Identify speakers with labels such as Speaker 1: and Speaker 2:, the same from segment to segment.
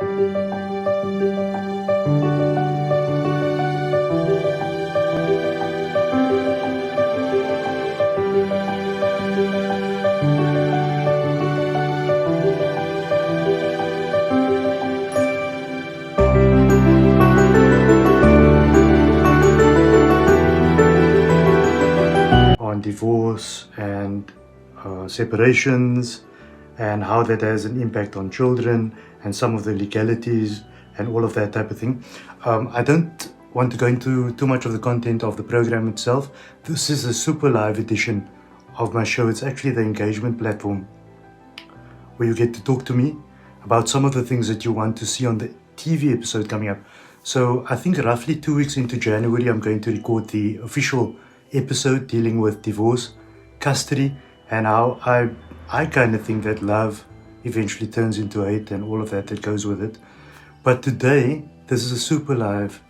Speaker 1: On divorce and separations and how that has an impact on children and some of the legalities and all of that type of thing. I don't want to go into too much of the content of the program itself. This is a super live edition of my show. It's actually the engagement platform where you get to talk to me about some of the things that you want to see on the TV episode coming up. So I think roughly 2 weeks into January, I'm going to record the official episode dealing with divorce, custody, and how I kind of think that love eventually turns into hate and all of that that goes with it. But today, this is a super live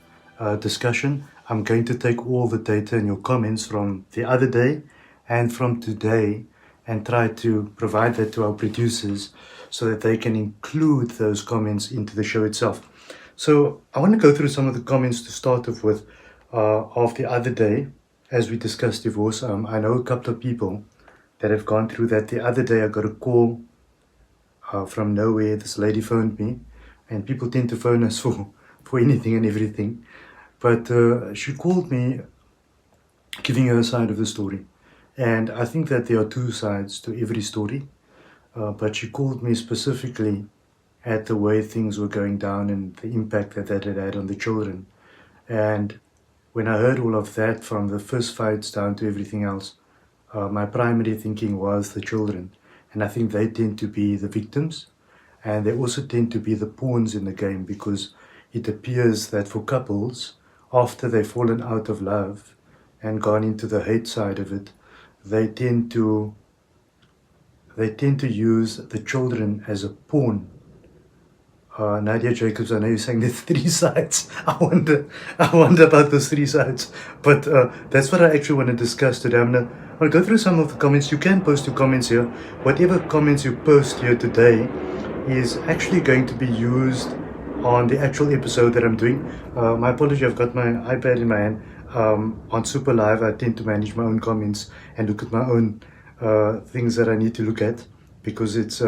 Speaker 1: discussion. I'm going to take all the data and your comments from the other day and from today and try to provide that to our producers so that they can include those comments into the show itself. So I want to go through some of the comments to start off with of the other day as we discussed divorce. I know a couple of people that have gone through that. The other day I got a call from nowhere. This lady phoned me, and people tend to phone us for anything and everything. But she called me giving her side of the story. And I think that there are two sides to every story. But she called me specifically at the way things were going down and the impact that that had had on the children. And when I heard all of that, from the fist fights down to everything else, my primary thinking was the children. And I think they tend to be the victims, and they also tend to be the pawns in the game, because it appears that for couples, after they've fallen out of love and gone into the hate side of it, they tend to use the children as a pawn. Nadia Jacobs, I know you're saying there's three sides. I wonder about those three sides. But that's what I actually want to discuss today. I'll go through some of the comments. You can post your comments here. Whatever comments you post here today is actually going to be used on the actual episode that I'm doing. My apology, I've got my iPad in my hand. On Super Live, I tend to manage my own comments and look at my own things that I need to look at, because it's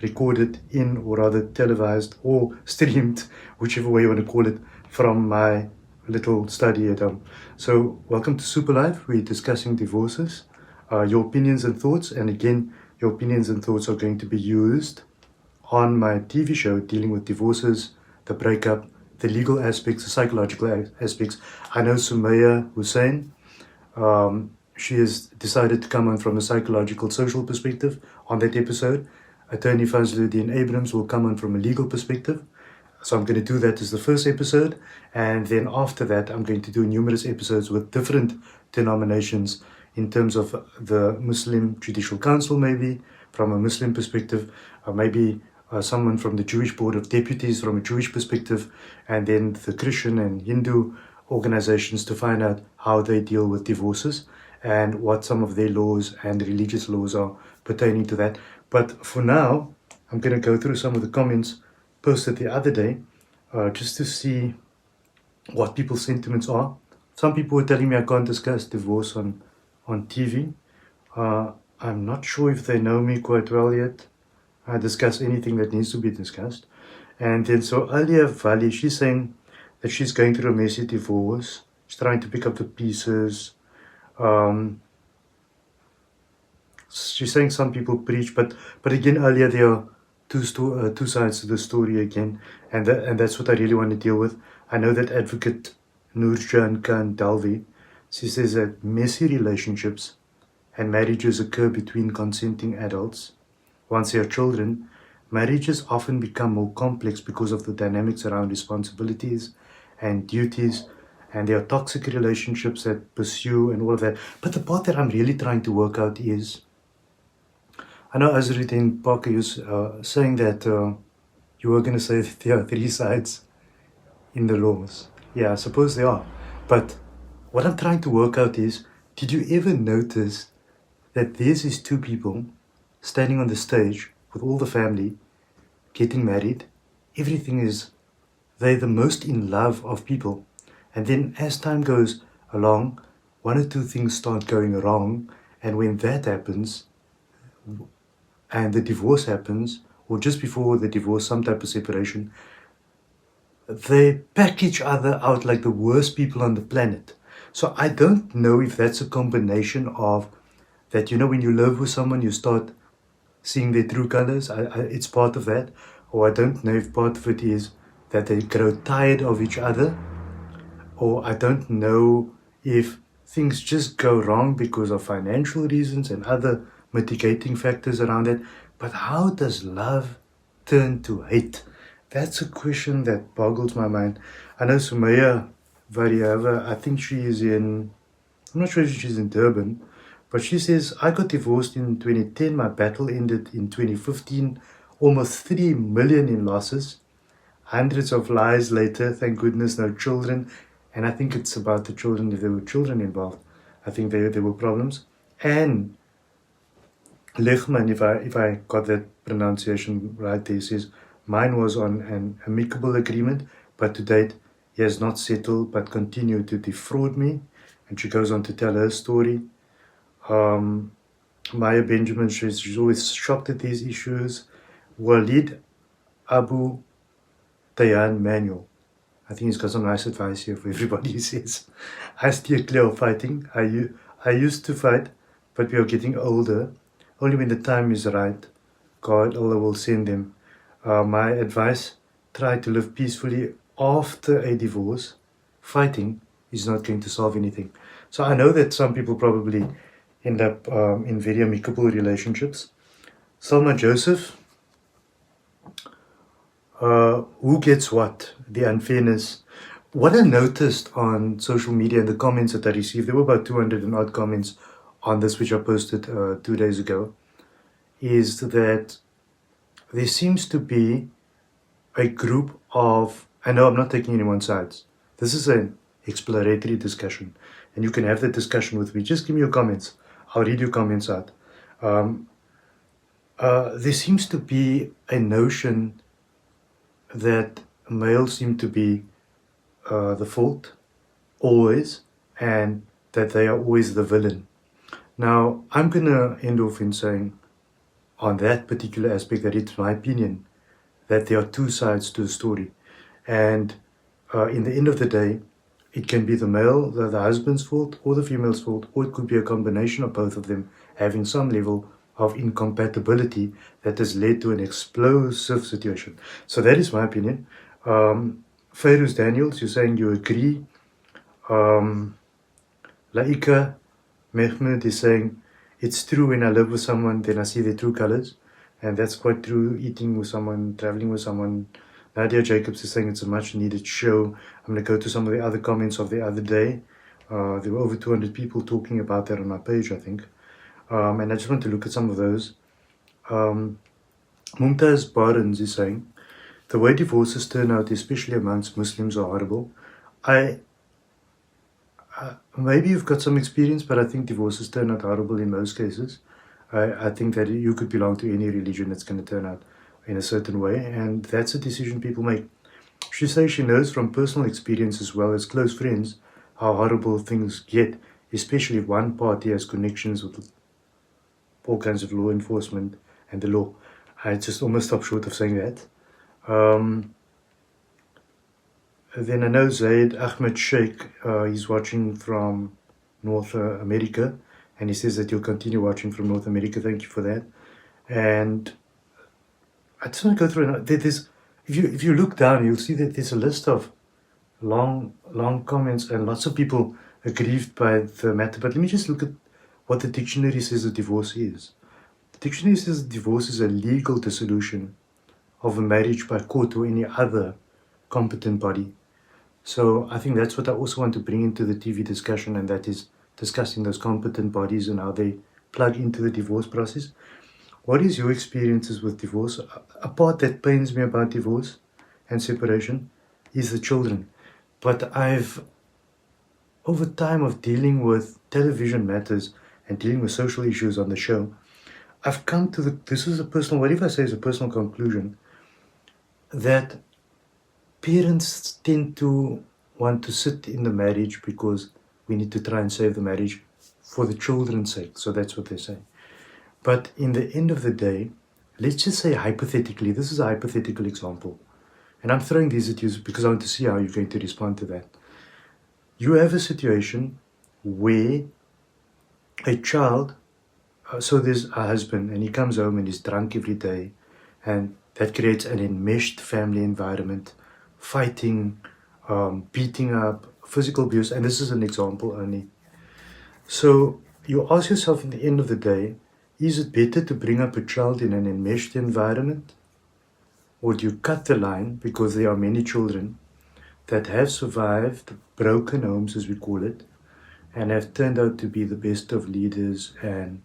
Speaker 1: recorded in, or rather televised or streamed, whichever way you want to call it, from my little study at home. So welcome to Super Live. We're discussing divorces, your opinions and thoughts. And again, your opinions and thoughts are going to be used on my TV show dealing with divorces, the breakup, the legal aspects, the psychological aspects. I know Sumaya Hussein, she has decided to come on from a psychological, social perspective on that episode. Attorney Faizal Abrams will come on from a legal perspective. So I'm going to do that as the first episode. And then after that, I'm going to do numerous episodes with different denominations in terms of the Muslim Judicial Council, maybe from a Muslim perspective, maybe someone from the Jewish Board of Deputies from a Jewish perspective, and then the Christian and Hindu organizations to find out how they deal with divorces and what some of their laws and religious laws are pertaining to that. But for now, I'm going to go through some of the comments posted the other day just to see what people's sentiments are. Some people were telling me I can't discuss divorce on TV. I'm not sure if they know me quite well yet. I discuss anything that needs to be discussed. And then so earlier, Vali, she's saying that she's going through a messy divorce. She's trying to pick up the pieces. She's saying some people preach, but again, earlier there are two sides to the story again, and that's what I really want to deal with. I know that advocate Nurjan Khan Dalvi, she says that messy relationships and marriages occur between consenting adults. Once they are children, marriages often become more complex because of the dynamics around responsibilities and duties, and there are toxic relationships that pursue and all of that. But the part that I'm really trying to work out is, I know Azruddin Parker is saying that you were going to say that there are three sides in the laws. Yeah, I suppose there are. But what I'm trying to work out is, did you ever notice that there's these two people standing on the stage with all the family, getting married everything is, they're the most in love of people. And then as time goes along, one or two things start going wrong. And when that happens, and the divorce happens, or just before the divorce, some type of separation, they pack each other out like the worst people on the planet. So I don't know if that's a combination of that, when you live with someone, you start seeing their true colors. It's part of that. Or I don't know if part of it is that they grow tired of each other. Or I don't know if things just go wrong because of financial reasons and other mitigating factors around it. But how does love turn to hate? That's a question that boggles my mind. I know Sumaya Variava, I think she is I'm not sure if she's in Durban, but she says, I got divorced in 2010, my battle ended in 2015, almost 3 million in losses, hundreds of lies later, thank goodness no children, and I think it's about the children, if there were children involved, I think there were problems. And Lechman, if I got that pronunciation right there, says, mine was on an amicable agreement, but to date he has not settled but continued to defraud me. And she goes on to tell her story. Maya Benjamin says she's always shocked at these issues. Walid Abu Tayan Manuel, I think he's got some nice advice here for everybody. He says, I steer clear of fighting. I used to fight, but we are getting older. Only when the time is right, God, Allah will send them. My advice, try to live peacefully after a divorce. Fighting is not going to solve anything. So I know that some people probably end up in very amicable relationships. Salma Joseph, who gets what? The unfairness. What I noticed on social media and the comments that I received, there were about 200 and odd comments on this, which I posted 2 days ago, is that there seems to be a group of, I know I'm not taking anyone's sides. This is an exploratory discussion, and you can have that discussion with me. Just give me your comments. I'll read your comments out. There seems to be a notion that males seem to be the fault, always, and that they are always the villain. Now, I'm going to end off in saying, on that particular aspect, that it's my opinion that there are two sides to the story. And in the end of the day, it can be the male, the husband's fault, or the female's fault, or it could be a combination of both of them having some level of incompatibility that has led to an explosive situation. So that is my opinion. Fairuz Daniels, you're saying you agree. Laika Mehmed is saying, it's true, when I live with someone, then I see their true colors. And that's quite true, eating with someone, traveling with someone. Nadia Jacobs is saying it's a much needed show. I'm going to go to some of the other comments of the other day. There were over 200 people talking about that on my page, I think. And I just want to look at some of those. Mumtaz Barnes is saying, the way divorces turn out, especially amongst Muslims, are horrible. Maybe you've got some experience, but I think divorces turn out horrible in most cases. I think that you could belong to any religion that's going to turn out in a certain way, and that's a decision people make. She says she knows from personal experience as well as close friends how horrible things get, especially if one party has connections with all kinds of law enforcement and the law. I just almost stopped short of saying that. Then I know Zaid Ahmed Sheikh, he's watching from North America, and he says that you'll continue watching from North America. Thank you for that. And I just want to go through there's, if you look down, you'll see that there's a list of long comments, and lots of people aggrieved by the matter. But let me just look at what the dictionary says a divorce is. The dictionary says divorce is a legal dissolution of a marriage by court or any other competent body. So I think that's what I also want to bring into the TV discussion, and that is discussing those competent bodies and how they plug into the divorce process. What is your experiences with divorce? A part that pains me about divorce and separation is the children. But over time of dealing with television matters and dealing with social issues on the show, I've come to this is a personal, what if I say is a personal conclusion, that parents tend to want to sit in the marriage because we need to try and save the marriage for the children's sake. So that's what they say. But in the end of the day, let's just say hypothetically, this is a hypothetical example. And I'm throwing these at you because I want to see how you're going to respond to that. You have a situation where a child, so there's a husband and he comes home and he's drunk every day, and that creates an enmeshed family environment, fighting, beating up, physical abuse, and this is an example only. So you ask yourself in the end of the day, is it better to bring up a child in an enmeshed environment? Or do you cut the line because there are many children that have survived broken homes, as we call it, and have turned out to be the best of leaders and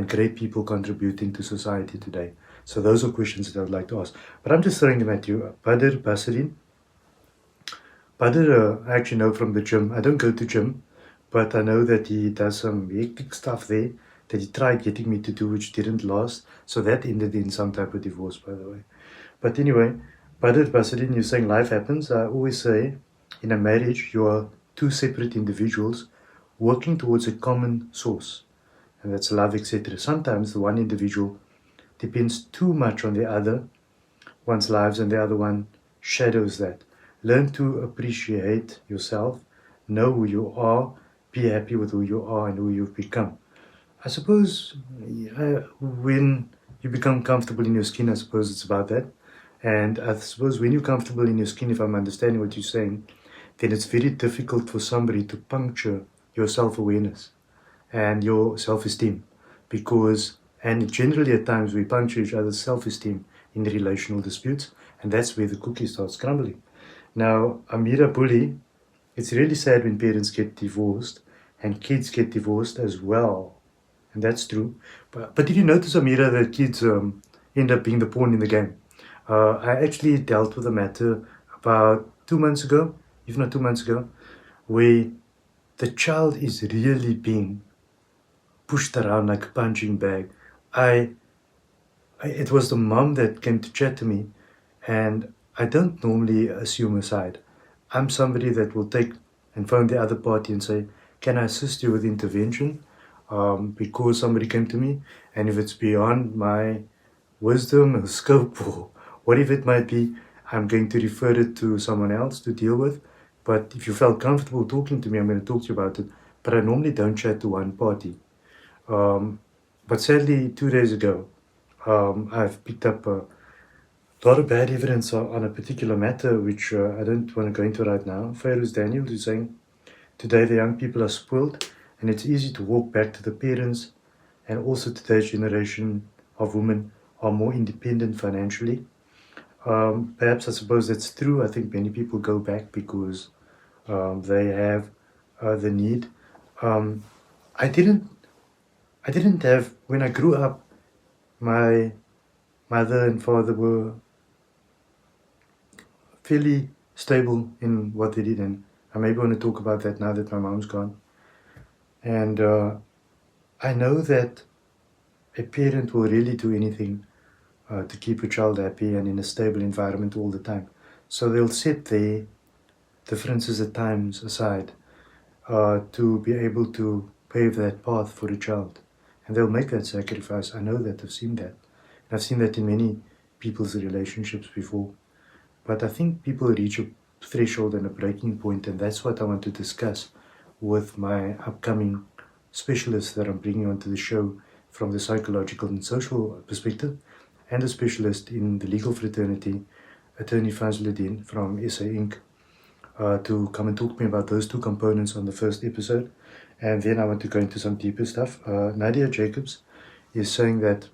Speaker 1: great people contributing to society today? So those are questions that I would like to ask. But I'm just throwing them at you. Badr Basarin. Badr, I actually know from the gym. I don't go to gym, but I know that he does some hectic stuff there that he tried getting me to do, which didn't last. So that ended in some type of divorce, by the way. But anyway, Badr Basarin, you're saying life happens. I always say in a marriage, you are two separate individuals working towards a common source, and that's love, etc. Sometimes the one individual depends too much on the other, one's lives, and the other one shadows that. Learn to appreciate yourself, know who you are, be happy with who you are and who you've become. I suppose when you become comfortable in your skin, I suppose it's about that. And I suppose when you're comfortable in your skin, if I'm understanding what you're saying, then it's very difficult for somebody to puncture your self-awareness and your self-esteem, because, and generally at times we puncture each other's self-esteem in relational disputes, and that's where the cookie starts crumbling. Now, Amira Bully, it's really sad when parents get divorced and kids get divorced as well, and that's true. But did you notice, Amira, that kids end up being the pawn in the game? I actually dealt with a matter about 2 months ago, if not 2 months ago, where the child is really being pushed around like a punching bag. It was the mom that came to chat to me, and I don't normally assume a side. I'm somebody that will take and phone the other party and say, "Can I assist you with intervention?" Because somebody came to me, and if it's beyond my wisdom or scope or whatever it might be, I'm going to refer it to someone else to deal with. But if you felt comfortable talking to me, I'm going to talk to you about it. But I normally don't chat to one party. But sadly, 2 days ago, I've picked up a lot of bad evidence on a particular matter, which I don't want to go into right now. Fairuz Daniel is saying, today the young people are spoiled, and it's easy to walk back to the parents, and also today's generation of women are more independent financially. Perhaps I suppose that's true. I think many people go back because they have the need. I didn't have, when I grew up, my mother and father were fairly stable in what they did, and I maybe want to talk about that now that my mom's gone. And I know that a parent will really do anything to keep a child happy and in a stable environment all the time. So they'll set their differences at times aside to be able to pave that path for a child. And they'll make that sacrifice. I know that, I've seen that. And I've seen that in many people's relationships before. But I think people reach a threshold and a breaking point, and that's what I want to discuss with my upcoming specialist that I'm bringing onto the show from the psychological and social perspective, and a specialist in the legal fraternity, attorney Fazluddin from SA Inc., to come and talk to me about those two components on the first episode. And then I want to go into some deeper stuff. Nadia Jacobs is saying that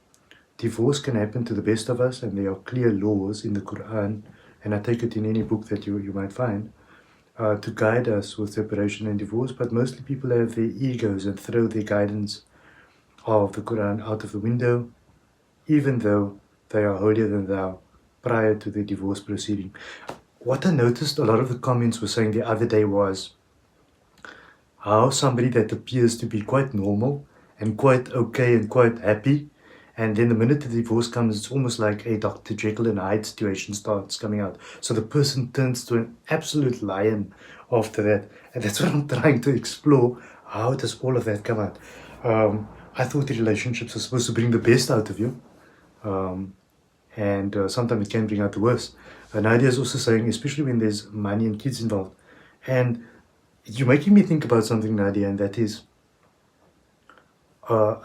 Speaker 1: divorce can happen to the best of us, and there are clear laws in the Quran, and I take it in any book that you might find, to guide us with separation and divorce. But mostly people have their egos and throw their guidance of the Quran out of the window, even though they are holier than thou prior to the divorce proceeding. What I noticed a lot of the comments were saying the other day was how somebody that appears to be quite normal and quite okay and quite happy And then the minute the divorce comes, it's almost like a Dr. Jekyll and Hyde situation starts coming out. So the person turns to an absolute lion after that. And that's what I'm trying to explore. How does all of that come out? I thought relationships are supposed to bring the best out of you. And sometimes it can bring out the worst. Nadia is also saying, especially when there's money and kids involved. And you're making me think about something, Nadia, and that is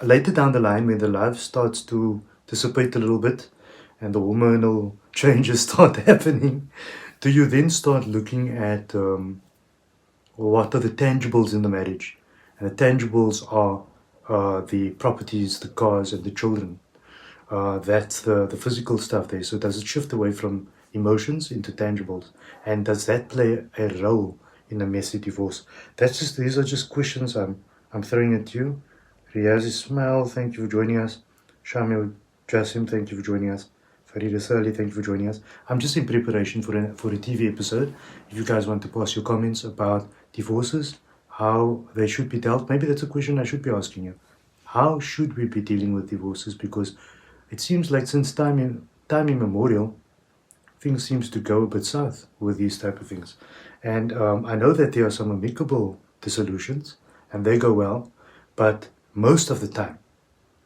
Speaker 1: later down the line when the love starts to dissipate a little bit and the hormonal changes start happening, do you then start looking at what are the tangibles in the marriage? And the tangibles are the properties, the cars, and the children. That's the physical stuff there. So does it shift away from emotions into tangibles? And does that play a role in a messy divorce? These are just questions I'm throwing at you. Riaz Ismail, thank you for joining us. Shamil Jasim, thank you for joining us. Farida Sali, thank you for joining us. I'm just in preparation for a TV episode. If you guys want to pass your comments about divorces, how they should be dealt, maybe that's a question I should be asking you. How should we be dealing with divorces? Because it seems like since time immemorial, things seems to go a bit south with these type of things. And I know that there are some amicable dissolutions, and they go well, but most of the time,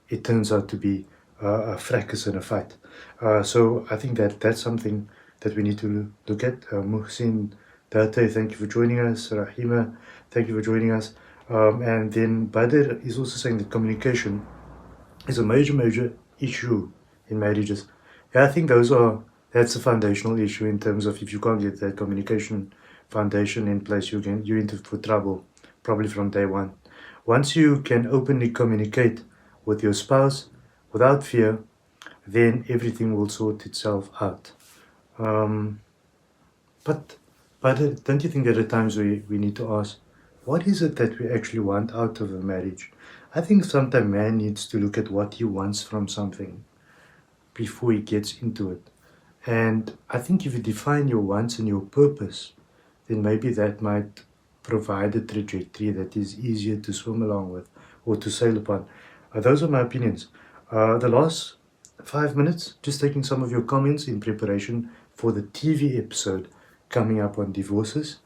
Speaker 1: it turns out to be a fracas and a fight. So I think that's something that we need to look at. Muhsin Date, thank you for joining us. Rahima, thank you for joining us. And then Badr is also saying that communication is a major issue in marriages. Yeah, I think that's a foundational issue in terms of if you can't get that communication foundation in place, you're into for trouble probably from day one. Once you can openly communicate with your spouse without fear, then everything will sort itself out. But don't you think that at times we need to ask, what is it that we actually want out of a marriage? I think sometimes man needs to look at what he wants from something before he gets into it. And I think if you define your wants and your purpose, then maybe that might provide a trajectory that is easier to swim along with or to sail upon. Those are my opinions. The last 5 minutes, just taking some of your comments in preparation for the TV episode coming up on divorces,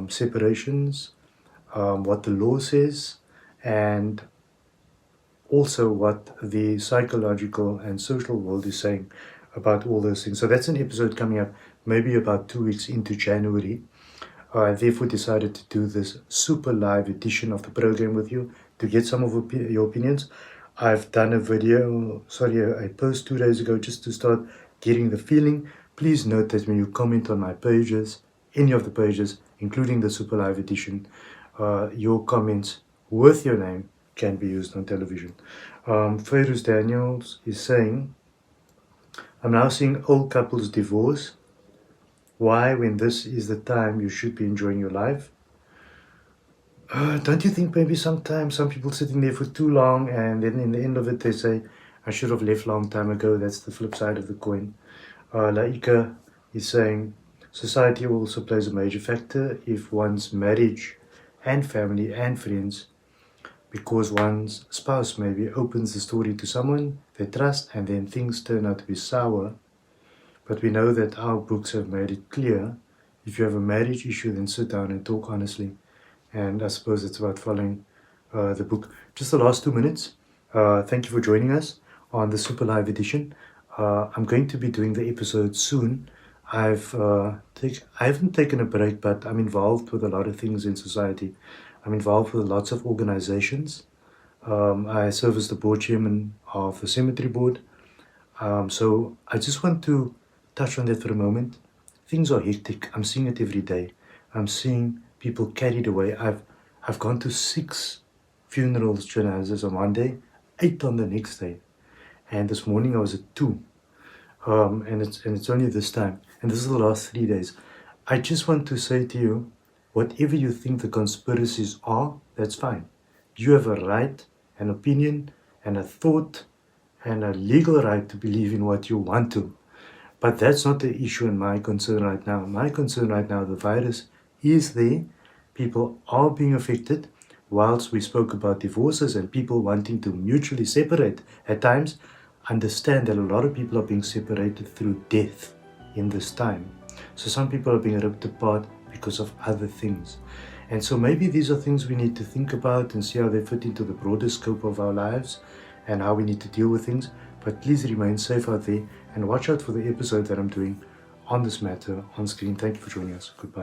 Speaker 1: separations, what the law says, and also what the psychological and social world is saying about all those things. So that's an episode coming up maybe about 2 weeks into January. I therefore decided to do this super live edition of the program with you to get some of your opinions. I've done a post 2 days ago just to start getting the feeling. Please note that when you comment on my pages, any of the pages, including the super live edition, your comments with your name can be used on television. Feiruz Daniels is saying, I'm now seeing old couples divorce. Why, when this is the time you should be enjoying your life? Don't you think maybe sometimes some people sitting there for too long and then in the end of it they say, I should have left long time ago. That's the flip side of the coin. Laika is saying, society also plays a major factor if one's marriage and family and friends, because one's spouse maybe opens the story to someone they trust and then things turn out to be sour. But we know that our books have made it clear, if you have a marriage issue, then sit down and talk honestly. And I suppose it's about following the book. Just the last 2 minutes. Thank you for joining us on the Super Live edition. I'm going to be doing the episode soon. I haven't taken a break, but I'm involved with a lot of things in society. I'm involved with lots of organizations. I serve as the board chairman of the cemetery board. So I just want to touch on that for a moment. Things are hectic. I'm seeing it every day. I'm seeing people carried away. I've gone to 6 funerals, janazas on one day, 8 on the next day, and this morning I was at 2. And it's only this time, and this is the last 3 days. I just want to say to you, whatever you think the conspiracies are, that's fine. You have a right, an opinion, and a thought, and a legal right to believe in what you want to. But that's not the issue and my concern right now. My concern right now, the virus is there. People are being affected. Whilst we spoke about divorces and people wanting to mutually separate at times, understand that a lot of people are being separated through death in this time. So some people are being ripped apart because of other things. And so maybe these are things we need to think about and see how they fit into the broader scope of our lives and how we need to deal with things. But please remain safe out there and watch out for the episode that I'm doing on this matter on screen. Thank you for joining us. Goodbye.